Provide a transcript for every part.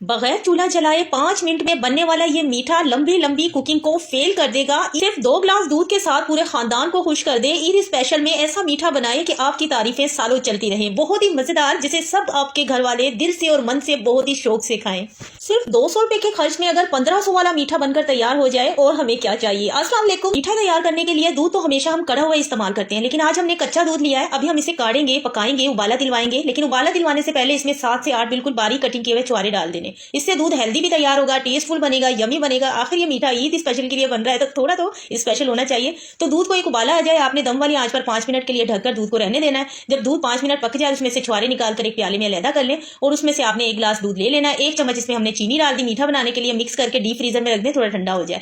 बगैर चूल्हा जलाए 5 मिनट में बनने वाला ये मीठा लंबी लंबी कुकिंग को फेल कर देगा। सिर्फ 2 ग्लास दूध के साथ पूरे खानदान को खुश कर दे। ईद स्पेशल में ऐसा मीठा बनाए कि आपकी तारीफें सालों चलती रहें। बहुत ही मजेदार, जिसे सब आपके घर वाले दिल से और मन से बहुत ही शौक से खाएं। सिर्फ 200 रुपए के खर्च में अगर 1500 वाला मीठा बनकर तैयार हो जाए, और हमें क्या चाहिए। अस्सलाम वालेकुम। मीठा तैयार करने के लिए दूध तो हमेशा हम कड़ा हुआ इस्तेमाल करते हैं, लेकिन आज हमने कच्चा दूध लिया है। अभी हम इसे काढ़ेंगे, पकाएंगे, उबाला दिलवाएंगे। लेकिन उबाला दिलवाने से पहले इसमें 7 से 8 बिल्कुल बारीक कटिंग किए हुए छुहारे डाल देने। इससे दूध हेल्दी भी तैयार होगा, टेस्टफुल बनेगा, यमी बनेगा। आखिर ये मीठा ईद स्पेशल के लिए बन रहा है, तो थोड़ा तो स्पेशल होना चाहिए। तो दूध को एक उबाला आ जाए, आपने दम वाली आंच पर 5 मिनट के लिए ढककर दूध को रहने देना है। जब दूध 5 मिनट पक जाए, उसमें से छुहारे निकालकर एक प्याले में अलहदा कर लें, और उसमें से आपने 1 गिलास दूध ले लेना है। 1 चम्मच इसमें हमने चीनी डाल दी मीठा बनाने के लिए, मिक्स करके डीप फ्रीजर में रख दें, थोड़ा ठंडा हो जाए।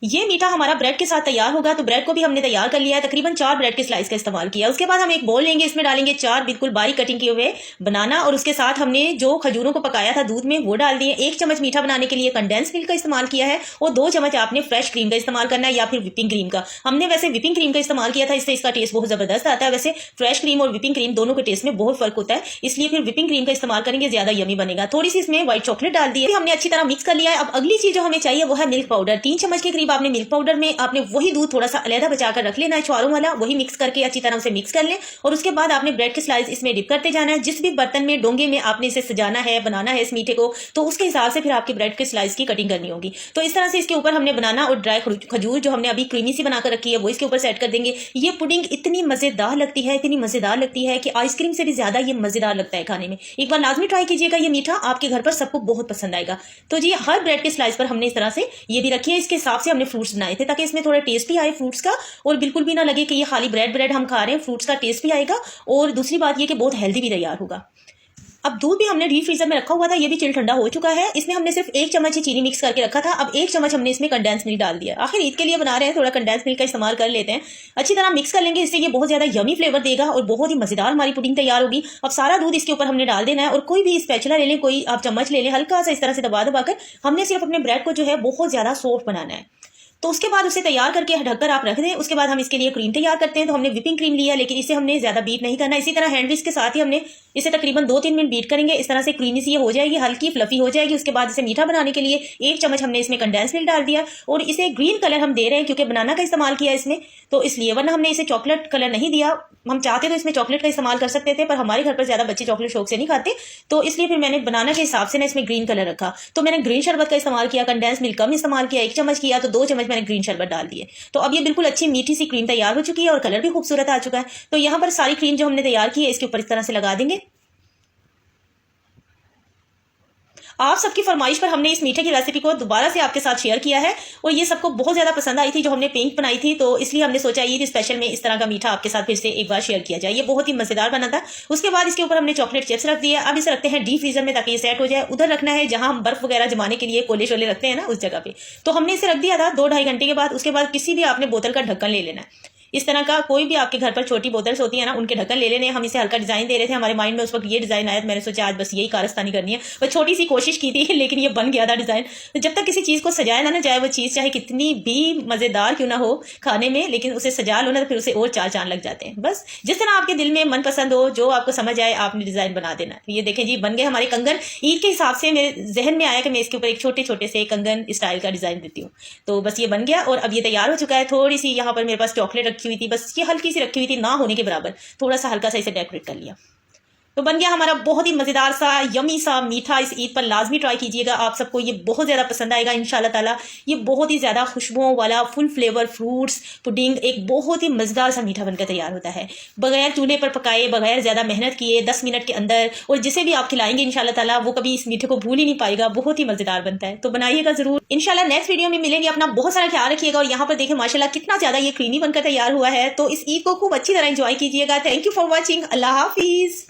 ये मीठा हमारा ब्रेड के साथ तैयार होगा। तो ब्रेड को भी हमने तैयार कर लिया है, तकरीबन 4 ब्रेड के स्लाइस का इस्तेमाल किया। उसके बाद हम एक बोल लेंगे, इसमें डालेंगे 4 बिल्कुल बारीक कटिंग किए हुए बनाना, और उसके साथ हमने जो खजूरों को पकाया था दूध में वो डाल दिए। 1 चम्मच मीठा बनाने के लिए कंडेंस मिल्क का इस्तेमाल किया है, और 2 चम्मच आपने फ्रेश क्रीम का इस्तेमाल करना है, या फिर विपिंग क्रीम का। हमने वैसे विपिंग क्रीम का इस्तेमाल किया था, इससे इसका टेस्ट बहुत जबरदस्त आता है। वैसे फ्रेश क्रीम और विपिंग क्रीम दोनों के टेस्ट में बहुत फर्क होता है, इसलिए फिर विपिंग क्रीम का इस्तेमाल करेंगे, ज्यादा यमी बनेगा। थोड़ी सी इसमें व्हाइट चॉकलेट डाल दी है, हमने अच्छी तरह मिक्स कर लिया है। अब अगली चीज जो हमें चाहिए वो है मिल्क पाउडर। 3 चम्मच के करीब आपने मिल्क पाउडर में आपने वही दूध थोड़ा सा अलहदा बचाकर रख लेना है, छुहारों वाला, वही मिक्स करके अच्छी तरह से मिक्स कर लें। और उसके बाद आपने ब्रेड के स्लाइस इसमें डिप करते जाना है। जिस भी बर्तन में, डोंगे में आपने इसे सजाना है, बनाना है इस मीठे को, तो उसके हिसाब से फिर आपके ब्रेड के स्लाइस की कटिंग करनी होगी। तो इस तरह से इसके ऊपर हमने बनाना, और ड्राई खजूर जो हमने अभी क्रीमी सी बनाकर रखी है वो इसके ऊपर सेट कर देंगे। ये पुडिंग इतनी मजेदार लगती है, इतनी मजेदार लगती है कि आइसक्रीम से भी ज्यादा ये मजेदार लगता है खाने में। एक बार लाजमी ट्राई कीजिएगा, ये मीठा आपके घर पर सबको बहुत पसंद आएगा। तो जी, हर ब्रेड के स्लाइस पर हमने इस तरह से ये भी रखी है। इसके हिसाब से हमने फ्रूट्स बनाए थे, ताकि इसमें थोड़ा टेस्ट भी आए फ्रूट्स का, और बिल्कुल भी ना लगे कि ये खाली ब्रेड हम खा रहे हैं। फ्रूट्स का टेस्ट भी आएगा, और दूसरी बात ये कि बहुत हेल्दी भी तैयार होगा। अब दूध भी हमने डीप फ्रीजर में रखा हुआ था, ये भी चिल ठंडा हो चुका है। इसमें हमने सिर्फ 1 चम्मच ही चीनी मिक्स करके रखा था। अब 1 चम्मच हमने इसमें कंडेंस मिल्क डाल दिया। आखिर ईद के लिए बना रहे हैं, थोड़ा कंडेंस मिल्क का इस्तेमाल कर लेते हैं। अच्छी तरह मिक्स कर लेंगे, इससे ये बहुत ज्यादा यमी फ्लेवर देगा, और बहुत ही मजेदार हमारी पुडिंग तैयार होगी। अब सारा दूध इसके ऊपर हमने डाल देना है, और कोई भी स्पैचुला ले लें, कोई आप चम्मच ले लें, हल्का सा इस तरह से दबा कर हमने सिर्फ अपने ब्रेड को जो है बहुत ज्यादा सॉफ्ट बनाना है। तो उसके बाद उसे तैयार करके ढककर आप रख दें। उसके बाद हम इसके लिए क्रीम तैयार करते हैं। तो हमने विपिंग क्रीम लिया, लेकिन इसे हमने ज्यादा बीट नहीं करना। इसी तरह हैंड विस्क के साथ ही हमने इसे तकरीबन 2-3 मिनट बीट करेंगे। इस तरह से क्रीमी सी ये हो जाएगी, हल्की फ्लफी हो जाएगी। उसके बाद इसे मीठा बनाने के लिए 1 चम्मच हमने इसमें कंडेंस मिल्क डाल दिया, और इसे ग्रीन कलर हम दे रहे हैं क्योंकि बनाना का इस्तेमाल किया इसमें, तो इसलिए। वरना हमने इसे चॉकलेट कलर नहीं दिया। हम चाहते तो इसमें चॉकलेट का इस्तेमाल कर सकते थे, पर हमारे घर पर ज्यादा बच्चे चॉकलेट शौक से नहीं खाते, तो इसलिए फिर मैंने बनाना के हिसाब से ना इसमें ग्रीन कलर रखा। तो मैंने ग्रीन शरबत का इस्तेमाल किया, कंडेंस मिल्क कम इस्तेमाल किया, 1 चम्मच किया, तो 2 चम्मच मैंने ग्रीन शरबत डाल दिए। तो अब ये बिल्कुल अच्छी मीठी सी क्रीम तैयार हो चुकी है, और कलर भी खूबसूरत आ चुका है। तो यहाँ पर सारी क्रीम जो हमने तैयार की है इसके ऊपर इस तरह से लगा देंगे। आप सबकी फरमाइश पर हमने इस मीठे की रेसिपी को दोबारा से आपके साथ शेयर किया है, और ये सबको बहुत ज्यादा पसंद आई थी जो हमने पिंक बनाई थी। तो इसलिए हमने सोचा ईद स्पेशल में इस तरह का मीठा आपके साथ फिर से एक बार शेयर किया जाए। ये बहुत ही मजेदार बना था। उसके बाद इसके ऊपर हमने चॉकलेट चिप्स रख दिए। अब इसे रखते हैं डीप फ्रीजर में, ताकि ये सेट हो जाए। उधर रखना है जहां हम बर्फ वगैरह जमाने के लिए कोले शोले रखते हैं ना, उस जगह पे। तो हमने इसे रख दिया था 2-2.5 घंटे के बाद। उसके बाद किसी भी आपने बोतल का ढक्कन ले लेना है। इस तरह का कोई भी आपके घर पर छोटी बोतल्स होती है ना, उनके ढक्कन ले लेने। हम इसे हल्का डिजाइन दे रहे थे, हमारे माइंड में उस वक्त ये डिजाइन आया, मैंने सोचा आज बस यही कारस्तानी करनी है। बस छोटी सी कोशिश की थी, लेकिन ये बन गया था डिजाइन। तो जब तक किसी चीज को सजाया ना जाए, वो चीज चाहे कितनी भी मजेदार क्यों ना हो खाने में, लेकिन उसे सजा लो ना, तो फिर उसे और 4 चांद लग जाते हैं। बस जिस तरह आपके दिल में मन पसंद हो, जो आपको समझ आए, आपने डिजाइन बना देना। ये देखें जी, बन गए हमारे कंगन। ईद के हिसाब से मेरे जहन में आया कि मैं इसके ऊपर एक छोटे छोटे से कंगन स्टाइल का डिजाइन देती हूँ। तो बस ये बन गया, और अब ये तैयार हो चुका है। थोड़ी सी यहाँ पर मेरे पास चॉकलेट रखी हुई थी, बस ये हल्की सी रखी हुई थी, ना होने के बराबर, थोड़ा सा हल्का सा इसे डेकोरेट कर लिया। तो बन गया हमारा बहुत ही मजेदार सा यमी सा मीठा। इस ईद पर लाजमी ट्राई कीजिएगा, आप सबको ये बहुत ज्यादा पसंद आएगा इंशाल्लाह ताला। ये बहुत ही ज्यादा खुशबुओं वाला फुल फ्लेवर फ्रूट्स पुडिंग एक बहुत ही मजेदार सा मीठा बनकर तैयार होता है, बगैर चूल्हे पर पकाए, बगैर ज्यादा मेहनत किए, 10 मिनट के अंदर। और जिसे भी आप खिलाएंगे इंशाल्लाह ताला वो कभी इस मीठे को भूल ही नहीं पाएगा। बहुत ही मजेदार बनता है, तो बनाइएगा जरूर। इंशाल्लाह नेक्स्ट वीडियो में मिलेंगे। अपना बहुत सारा ख्याल रखिएगा। और यहाँ पर देखें माशाल्लाह कितना ज्यादा ये क्रीमी बनकर तैयार हुआ है। तो इस ईद को खूब अच्छी तरह एंजॉय कीजिएगा। Thank you for watching. Allah Hafiz.